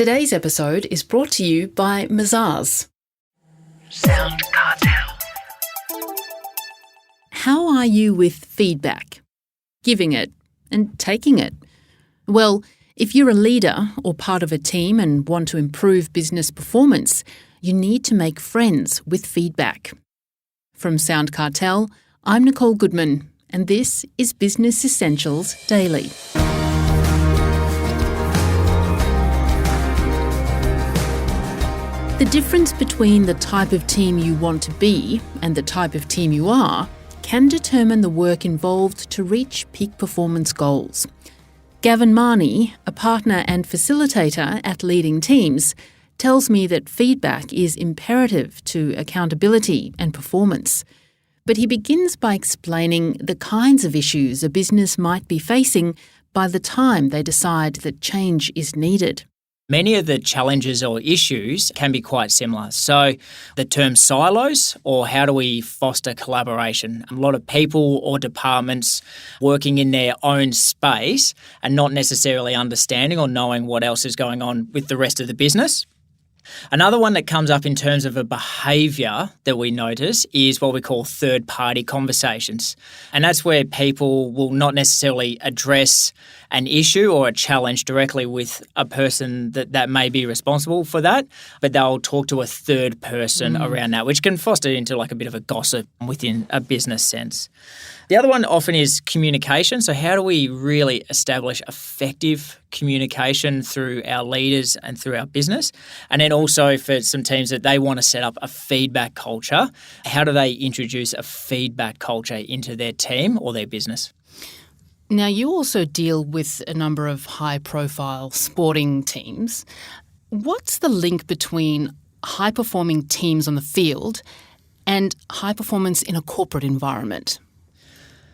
Today's episode is brought to you by Mazars. SoundCartel. How are you with feedback? Giving it and taking it? Well, if you're a leader or part of a team and want to improve business performance, you need to make friends with feedback. From SoundCartel, I'm Nicole Goodman, and this is Business Essentials Daily. The difference between the type of team you want to be and the type of team you are can determine the work involved to reach peak performance goals. Gavin, a partner and facilitator at Leading Teams, tells me that feedback is imperative to accountability and performance. But he begins by explaining the kinds of issues a business might be facing by the time they decide that change is needed. Many of the challenges or issues can be quite similar. So the term silos, or how do we foster collaboration? A lot of people or departments working in their own space and not necessarily understanding or knowing what else is going on with the rest of the business. Another one that comes up in terms of a behaviour that we notice is what we call third-party conversations. And that's where people will not necessarily address an issue or a challenge directly with a person that may be responsible for that, but they'll talk to a third person around that, which can foster into like a bit of a gossip within a business sense. The other one often is communication. So how do we really establish effective communication through our leaders and through our business? And then also for some teams that they want to set up a feedback culture, how do they introduce a feedback culture into their team or their business? Now, you also deal with a number of high-profile sporting teams. What's the link between high-performing teams on the field and high performance in a corporate environment?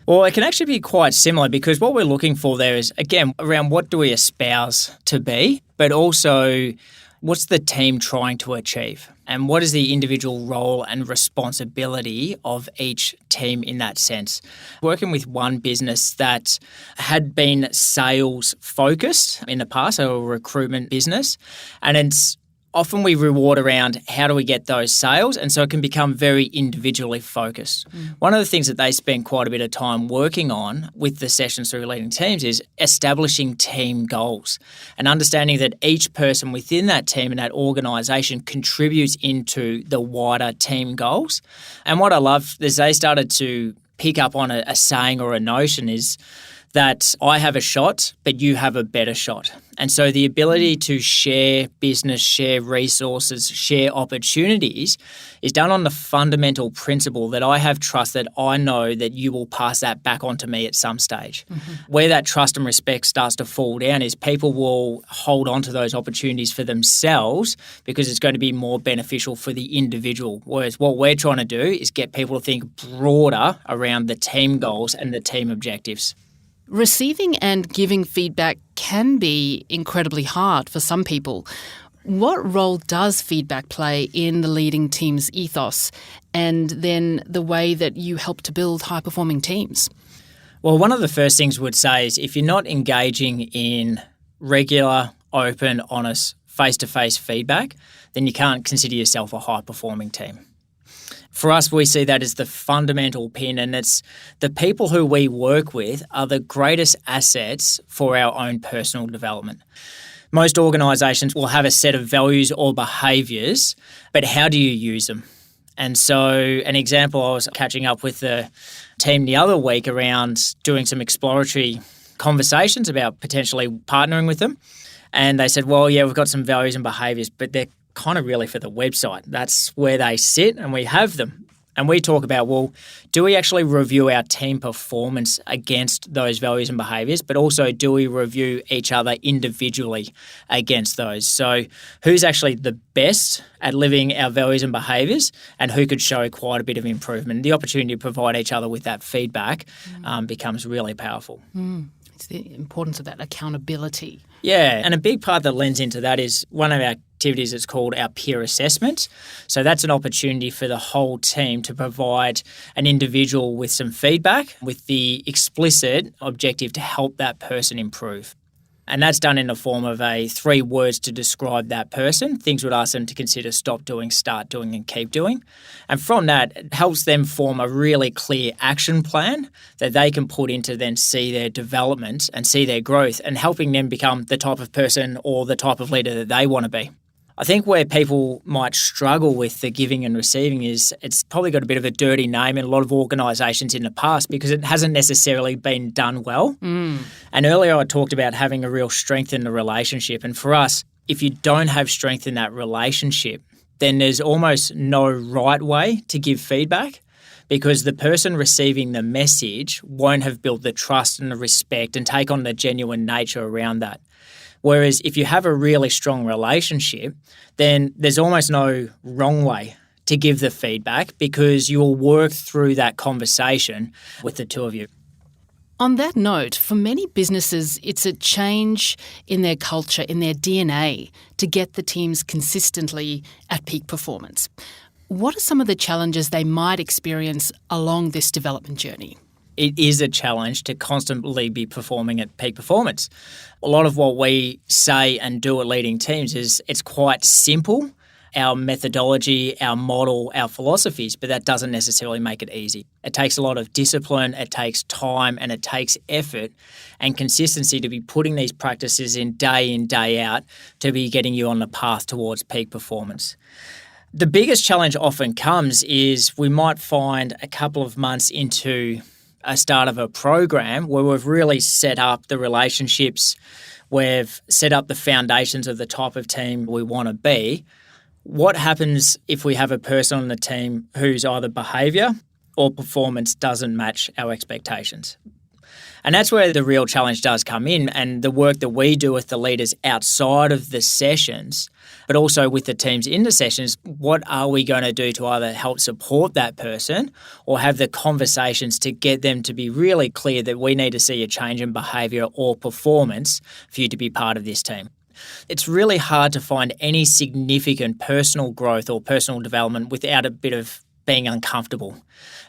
Well, it can actually be quite similar because what we're looking for there is, again, around what do we espouse to be, but also what's the team trying to achieve and what is the individual role and responsibility of each team in that sense. Working with one business that had been sales focused in the past, so a recruitment business, and it's often we reward around how do we get those sales, and so it can become very individually focused. One of the things that they spend quite a bit of time working on with the sessions through Leading Teams is establishing team goals and understanding that each person within that team and that organisation contributes into the wider team goals. And what I love is they started to pick up on a saying or a notion is that I have a shot, but you have a better shot. And so the ability to share business, share resources, share opportunities is done on the fundamental principle that I have trust that I know that you will pass that back on to me at some stage. Where that trust and respect starts to fall down is people will hold on to those opportunities for themselves because it's going to be more beneficial for the individual. Whereas what we're trying to do is get people to think broader around the team goals and the team objectives. Receiving and giving feedback can be incredibly hard for some people. What role does feedback play in the Leading Teams ethos and then the way that you help to build high-performing teams? Well, one of the first things we'd say is if you're not engaging in regular, open, honest, face-to-face feedback, then you can't consider yourself a high-performing team. For us, we see that as the fundamental pin, and it's the people who we work with are the greatest assets for our own personal development. Most organisations will have a set of values or behaviours, but how do you use them? And so an example, I was catching up with the team the other week around doing some exploratory conversations about potentially partnering with them. And they said, well, yeah, we've got some values and behaviours, but they're kind of really for the website. That's where they sit and we have them. And we talk about, well, do we actually review our team performance against those values and behaviours, but also do we review each other individually against those? So who's actually the best at living our values and behaviours and who could show quite a bit of improvement? The opportunity to provide each other with that feedback becomes really powerful. It's the importance of that accountability. Yeah, and a big part that lends into that is one of our activities that's called our peer assessment. So that's an opportunity for the whole team to provide an individual with some feedback with the explicit objective to help that person improve. And that's done in the form of 3 words to describe that person. Things we'd ask them to consider: stop doing, start doing, and keep doing. And from that, it helps them form a really clear action plan that they can put into then see their development and see their growth, and helping them become the type of person or the type of leader that they want to be. I think where people might struggle with the giving and receiving is it's probably got a bit of a dirty name in a lot of organisations in the past because it hasn't necessarily been done well. And earlier I talked about having a real strength in the relationship. And for us, if you don't have strength in that relationship, then there's almost no right way to give feedback, because the person receiving the message won't have built the trust and the respect and take on the genuine nature around that. Whereas if you have a really strong relationship, then there's almost no wrong way to give the feedback, because you'll work through that conversation with the two of you. On that note, for many businesses, it's a change in their culture, in their DNA, to get the teams consistently at peak performance. What are some of the challenges they might experience along this development journey? It is a challenge to constantly be performing at peak performance. A lot of what we say and do at leading teams is it's quite simple, our methodology, our model, our philosophies, but that doesn't necessarily make it easy. It takes a lot of discipline, it takes time, and it takes effort and consistency to be putting these practices in, day out, to be getting you on the path towards peak performance. The biggest challenge often comes is we might find a couple of months into a start of a program where we've really set up the relationships, we've set up the foundations of the type of team we want to be. What happens if we have a person on the team whose either behaviour or performance doesn't match our expectations? And that's where the real challenge does come in, and the work that we do with the leaders outside of the sessions, but also with the teams in the sessions. What are we going to do to either help support that person or have the conversations to get them to be really clear that we need to see a change in behaviour or performance for you to be part of this team? It's really hard to find any significant personal growth or personal development without a bit of being uncomfortable.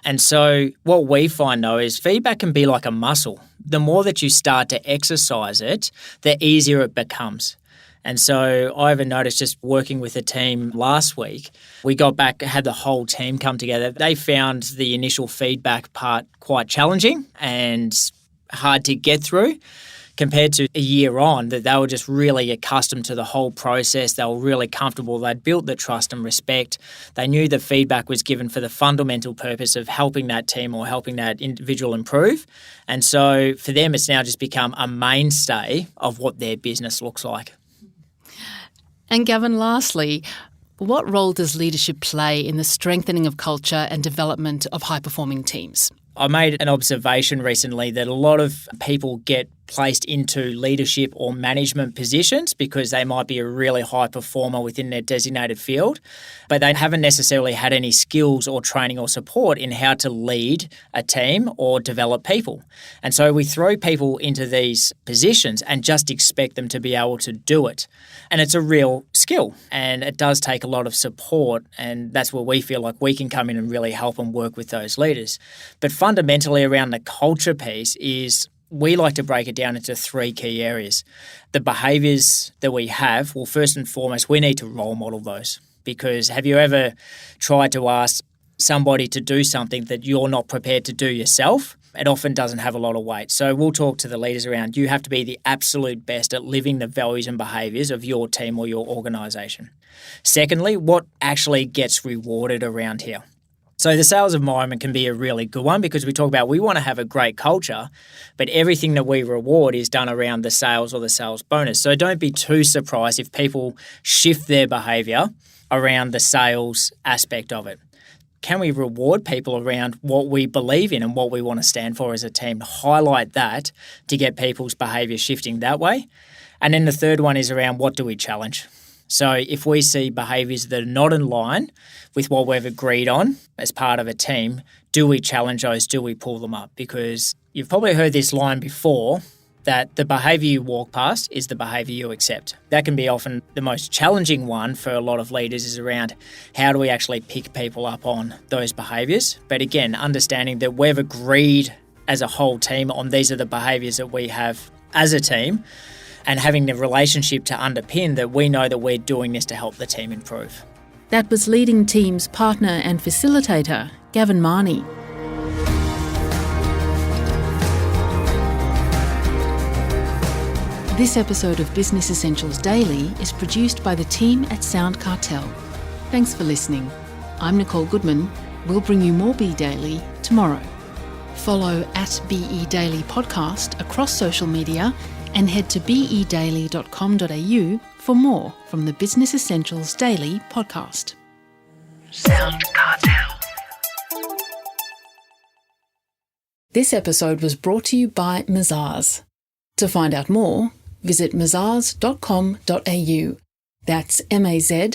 And so what we find, though, is feedback can be like a muscle. The more that you start to exercise it, the easier it becomes. And so I even noticed, just working with a team last week, we got back, had the whole team come together. They found the initial feedback part quite challenging and hard to get through, compared to a year on, that they were just really accustomed to the whole process. They were really comfortable. They'd built the trust and respect. They knew the feedback was given for the fundamental purpose of helping that team or helping that individual improve. And so for them, it's now just become a mainstay of what their business looks like. And Gavin, lastly, what role does leadership play in the strengthening of culture and development of high-performing teams? I made an observation recently that a lot of people get placed into leadership or management positions because they might be a really high performer within their designated field, but they haven't necessarily had any skills or training or support in how to lead a team or develop people. And so we throw people into these positions and just expect them to be able to do it. And it's a real skill, and it does take a lot of support, and that's where we feel like we can come in and really help and work with those leaders. But fundamentally around the culture piece is we like to break it down into 3 key areas. The behaviours that we have, well, first and foremost, we need to role model those. Because have you ever tried to ask somebody to do something that you're not prepared to do yourself? It often doesn't have a lot of weight. So we'll talk to the leaders around, you have to be the absolute best at living the values and behaviours of your team or your organisation. Secondly, what actually gets rewarded around here? So the sales environment can be a really good one, because we talk about we want to have a great culture, but everything that we reward is done around the sales or the sales bonus. So don't be too surprised if people shift their behaviour around the sales aspect of it. Can we reward people around what we believe in and what we want to stand for as a team? Highlight that to get people's behaviour shifting that way. And then the third one is around what do we challenge? So if we see behaviours that are not in line with what we've agreed on as part of a team, do we challenge those? Do we pull them up? Because you've probably heard this line before, that the behaviour you walk past is the behaviour you accept. That can be often the most challenging one for a lot of leaders, is around how do we actually pick people up on those behaviours. But again, understanding that we've agreed as a whole team on these are the behaviours that we have as a team, and having the relationship to underpin that we know that we're doing this to help the team improve. That was Leading Team's partner and facilitator, Gavin Mahony. This episode of Business Essentials Daily is produced by the team at SoundCartel. Thanks for listening. I'm Nicole Goodman. We'll bring you more Be Daily tomorrow. Follow at BE Daily Podcast across social media and head to bedaily.com.au for more from the Business Essentials Daily podcast. SoundCartel. This episode was brought to you by Mazars. To find out more, visit mazars.com.au. That's mazars.com.au.